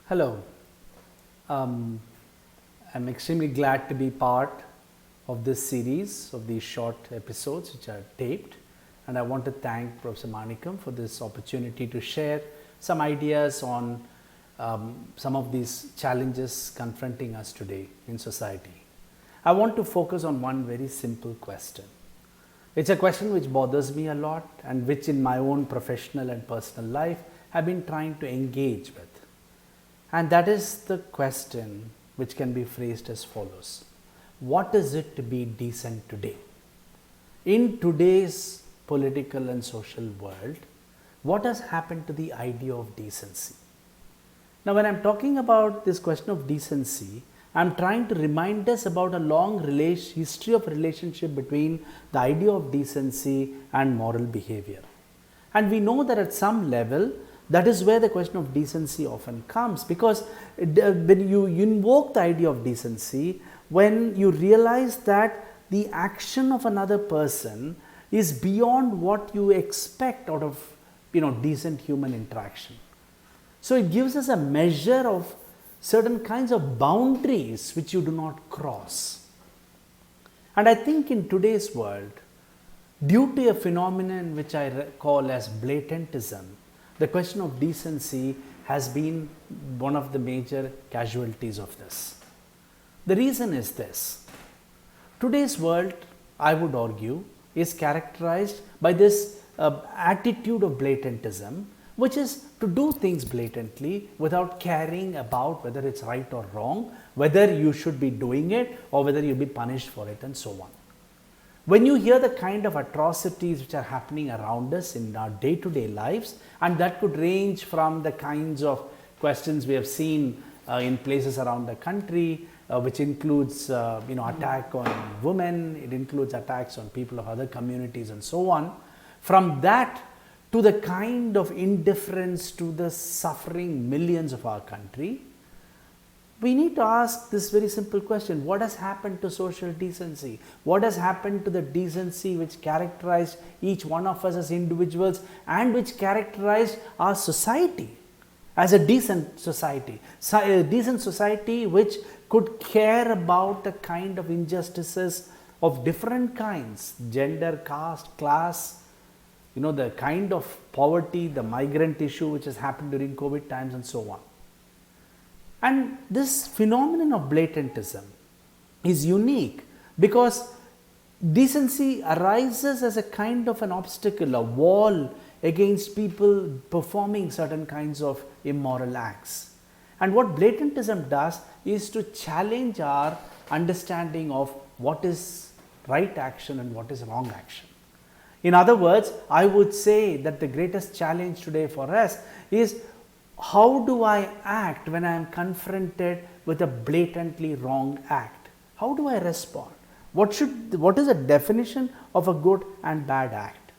Hello. Um, I'm extremely glad to be part of this series of these short episodes which are taped, and I want to thank Professor Manikam for this opportunity to share some ideas on some of these challenges confronting us today in society. I want to focus on one very simple question. It's a question which bothers me a lot and which in my own professional and personal life I've been trying to engage with. And that is the question which can be phrased as follows. What is it to be decent today? In today's political and social world, what has happened to the idea of decency? Now, when I'm talking about this question of decency, I'm trying to remind us about a long history of relationship between the idea of decency and moral behavior. And we know that at some level, that is where the question of decency often comes, because when you invoke the idea of decency, when you realize that the action of another person is beyond what you expect out of decent human interaction. So it gives us a measure of certain kinds of boundaries which you do not cross. And I think in today's world, due to a phenomenon which I call as blatantism, the question of decency has been one of the major casualties of this. The reason is this. Today's world, I would argue, is characterized by this attitude of blatantism, which is to do things blatantly without caring about whether it's right or wrong, whether you should be doing it or whether you'll be punished for it, and so on. When you hear the kind of atrocities which are happening around us in our day-to-day lives, and that could range from the kinds of questions we have seen in places around the country, which includes attack on women, it includes attacks on people of other communities and so on, from that to the kind of indifference to the suffering millions of our country, we need to ask this very simple question. What has happened to social decency? What has happened to the decency which characterized each one of us as individuals and which characterized our society as a decent society? A decent society which could care about the kind of injustices of different kinds, gender, caste, class, the kind of poverty, the migrant issue which has happened during COVID times and so on. And this phenomenon of blatantism is unique because decency arises as a kind of an obstacle, a wall against people performing certain kinds of immoral acts. And what blatantism does is to challenge our understanding of what is right action and what is wrong action. In other words, I would say that the greatest challenge today for us is, how do I act when I am confronted with a blatantly wrong act? How do I respond? What is the definition of a good and bad act?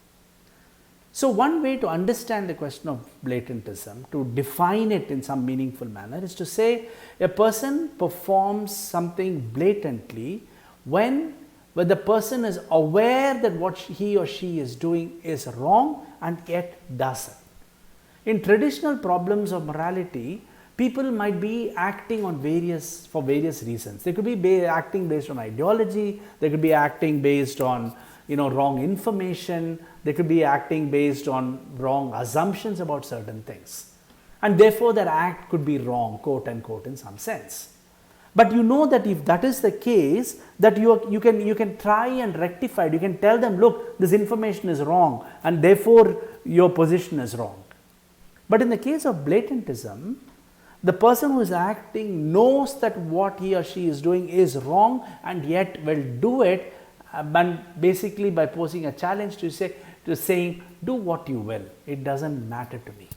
So one way to understand the question of blatantism, to define it in some meaningful manner, is to say a person performs something blatantly when the person is aware that what he or she is doing is wrong and yet does it. In traditional problems of morality, people might be acting for various reasons. They could be acting based on ideology, they could be acting based on wrong information, they could be acting based on wrong assumptions about certain things. And therefore their act could be wrong, quote unquote, in some sense. But you know that if that is the case, that you can try and rectify it. You can tell them, look, this information is wrong and therefore your position is wrong. But in the case of blatantism, the person who is acting knows that what he or she is doing is wrong and yet will do it, and basically by posing a challenge to saying, do what you will, it doesn't matter to me.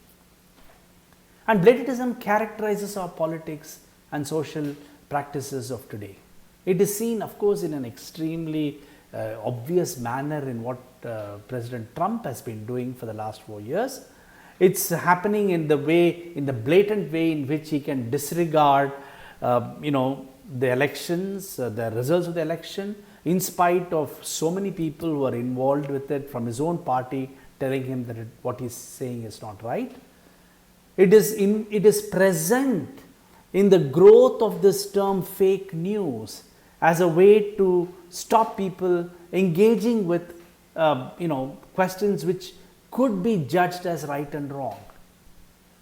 And blatantism characterizes our politics and social practices of today. It is seen, of course, in an extremely obvious manner in what President Trump has been doing for the last 4 years. It's happening in the blatant way in which he can disregard, the elections, the results of the election, in spite of so many people who are involved with it from his own party telling him that what he's saying is not right. It is present in the growth of this term fake news as a way to stop people engaging with questions which could be judged as right and wrong.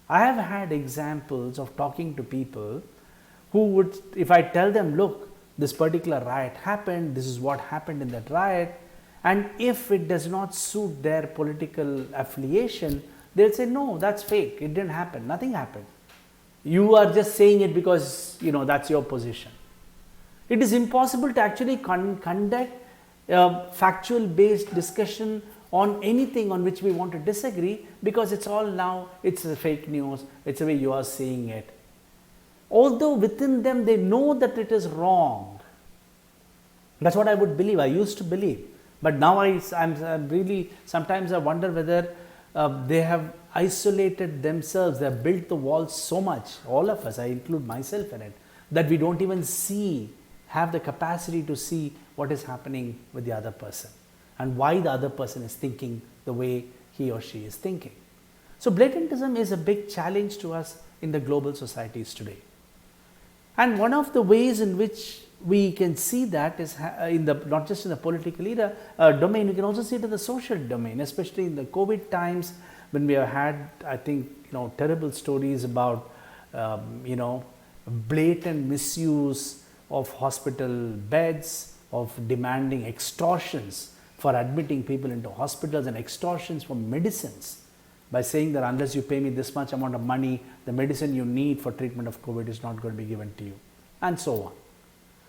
I have had examples of talking to people who would, if I tell them, look, this particular riot happened, this is what happened in that riot, and if it does not suit their political affiliation, they'll say, no, that's fake, it didn't happen, nothing happened. You are just saying it because that's your position. It is impossible to actually conduct factual based discussion on anything on which we want to disagree, because it's a fake news, it's the way you are saying it. Although within them they know that it is wrong. That's what I would believe, I used to believe. But now I'm really, sometimes I wonder whether they have isolated themselves, they have built the walls so much, all of us, I include myself in it, that we don't even have the capacity to see what is happening with the other person and why the other person is thinking the way he or she is thinking. So blatantism is a big challenge to us in the global societies today. And one of the ways in which we can see that is not just in the political domain, we can also see it in the social domain, especially in the COVID times when we have had, I think, terrible stories about, blatant misuse of hospital beds, of demanding extortions for admitting people into hospitals and extortions for medicines by saying that unless you pay me this much amount of money, the medicine you need for treatment of COVID is not going to be given to you, and so on.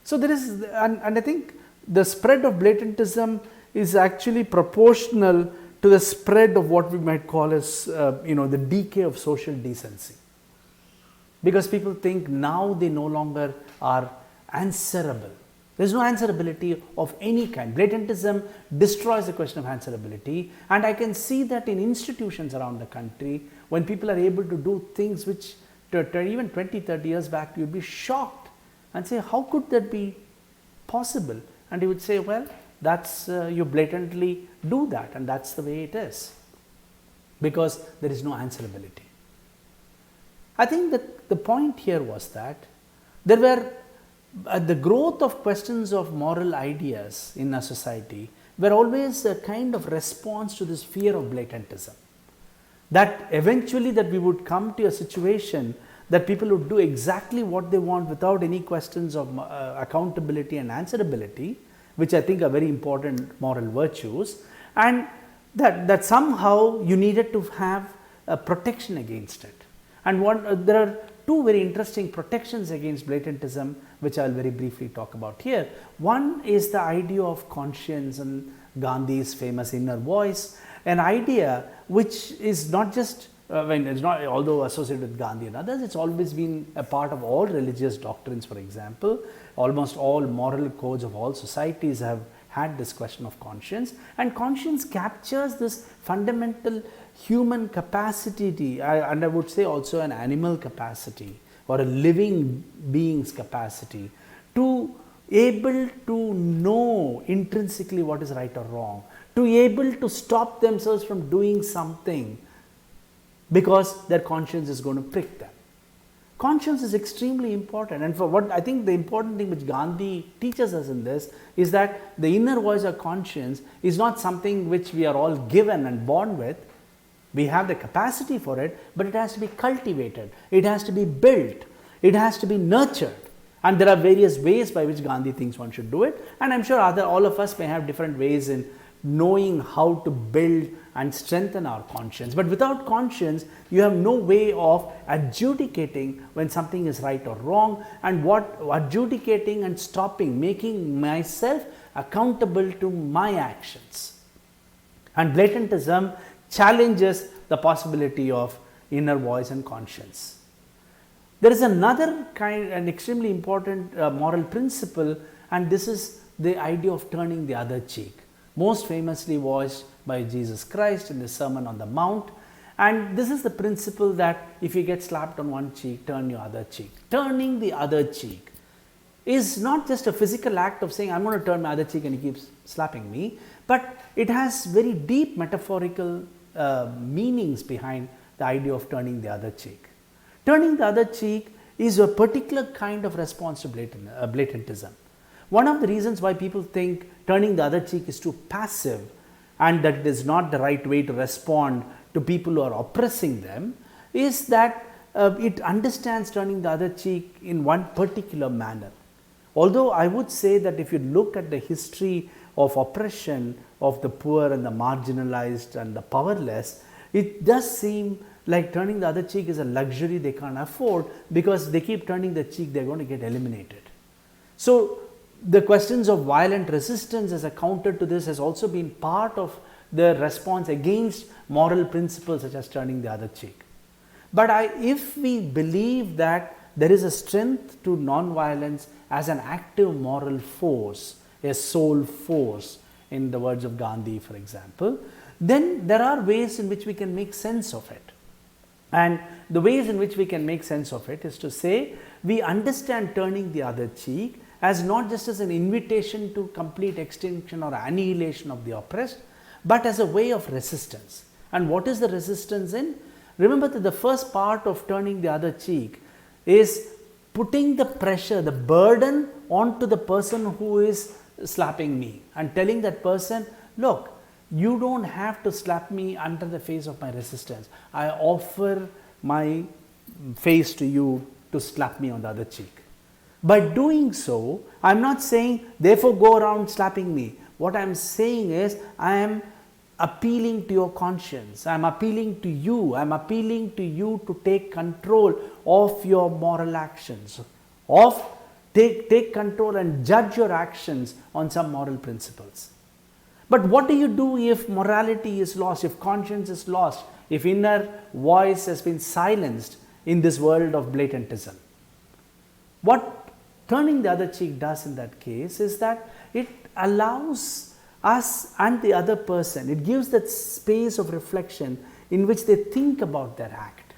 So there is, and I think the spread of blatantism is actually proportional to the spread of what we might call as, the decay of social decency. Because people think now they no longer are answerable. There is no answerability of any kind. Blatantism destroys the question of answerability, and I can see that in institutions around the country when people are able to do things which even 20, 30 years back you would be shocked and say, how could that be possible? And you would say, well, that's you blatantly do that, and that's the way it is, because there is no answerability. I think that the point here was that there were the growth of questions of moral ideas in a society were always a kind of response to this fear of blatantism. That eventually that we would come to a situation that people would do exactly what they want without any questions of accountability and answerability, which I think are very important moral virtues, and that somehow you needed to have a protection against it. And there are two very interesting protections against blatantism, which I will very briefly talk about here. One is the idea of conscience and Gandhi's famous inner voice, an idea which is not just, it's not, although associated with Gandhi and others, it's always been a part of all religious doctrines, for example. Almost all moral codes of all societies have had this question of conscience, and conscience captures this fundamental human capacity, and I would say also an animal capacity or a living being's capacity to able to know intrinsically what is right or wrong, to be able to stop themselves from doing something because their conscience is going to prick them. Conscience is extremely important, and for what I think the important thing which Gandhi teaches us in this is that the inner voice or conscience is not something which we are all given and born with. We have the capacity for it, but it has to be cultivated, it has to be built, it has to be nurtured, and there are various ways by which Gandhi thinks one should do it, and I am sure all of us may have different ways in knowing how to build and strengthen our conscience. But without conscience, you have no way of adjudicating when something is right or wrong, and adjudicating and stopping, making myself accountable to my actions. And blatantism challenges the possibility of inner voice and conscience. There is another an extremely important moral principle, and this is the idea of turning the other cheek, most famously voiced by Jesus Christ in the Sermon on the Mount. And this is the principle that if you get slapped on one cheek, turn your other cheek. Turning the other cheek is not just a physical act of saying, I'm going to turn my other cheek and he keeps slapping me, but it has very deep metaphorical meanings behind the idea of turning the other cheek. Turning the other cheek is a particular kind of response to blatantism. One of the reasons why people think turning the other cheek is too passive and that it is not the right way to respond to people who are oppressing them is that it understands turning the other cheek in one particular manner. Although I would say that if you look at the history of oppression of the poor and the marginalized and the powerless, it does seem like turning the other cheek is a luxury they can't afford, because they keep turning the cheek, they're going to get eliminated. So the questions of violent resistance as a counter to this has also been part of the response against moral principles such as turning the other cheek. But if we believe that there is a strength to non-violence as an active moral force, a soul force, in the words of Gandhi, for example, then there are ways in which we can make sense of it. And the ways in which we can make sense of it is to say we understand turning the other cheek as not just as an invitation to complete extinction or annihilation of the oppressed, but as a way of resistance. And what is the resistance in? Remember that the first part of turning the other cheek is putting the pressure, the burden onto the person who is slapping me and telling that person, look, you don't have to slap me under the face of my resistance. I offer my face to you to slap me on the other cheek. By doing so, I am not saying therefore go around slapping me. What I am saying is I am appealing to your conscience. I am appealing to you. I am appealing to you to take control of your moral actions, take control and judge your actions on some moral principles. But what do you do if morality is lost, if conscience is lost, if inner voice has been silenced in this world of blatantism? What turning the other cheek does in that case is that it allows us and the other person, it gives that space of reflection in which they think about their act.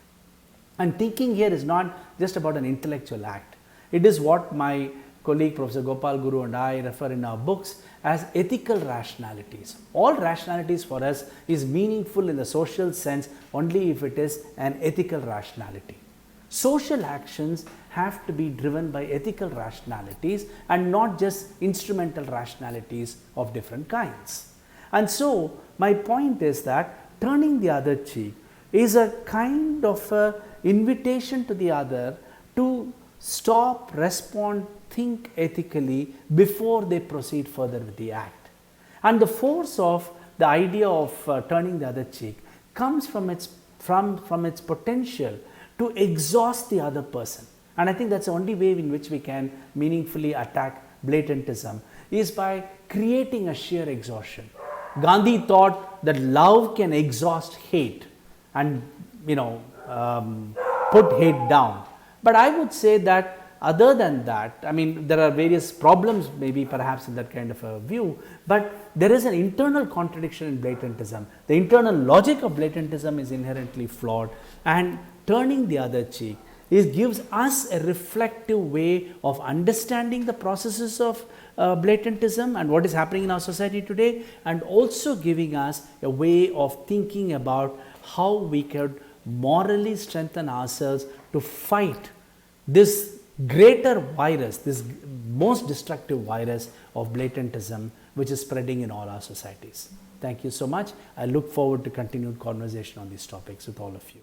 And thinking here is not just about an intellectual act. It is what my colleague Professor Gopal Guru and I refer in our books as ethical rationalities. All rationalities for us is meaningful in the social sense only if it is an ethical rationality. Social actions have to be driven by ethical rationalities and not just instrumental rationalities of different kinds. And so my point is that turning the other cheek is a kind of a invitation to the other to stop, respond, think ethically before they proceed further with the act. And the force of the idea of turning the other cheek comes from its potential to exhaust the other person. And I think that's the only way in which we can meaningfully attack blatantism is by creating a sheer exhaustion. Gandhi thought that love can exhaust hate and put hate down. But I would say that other than that, I mean, there are various problems maybe perhaps in that kind of a view, but there is an internal contradiction in blatantism. The internal logic of blatantism is inherently flawed, and turning the other cheek gives us a reflective way of understanding the processes of blatantism and what is happening in our society today, and also giving us a way of thinking about how we could morally strengthen ourselves to fight this greater virus, this most destructive virus of blatantism, which is spreading in all our societies. Thank you so much. I look forward to continued conversation on these topics with all of you.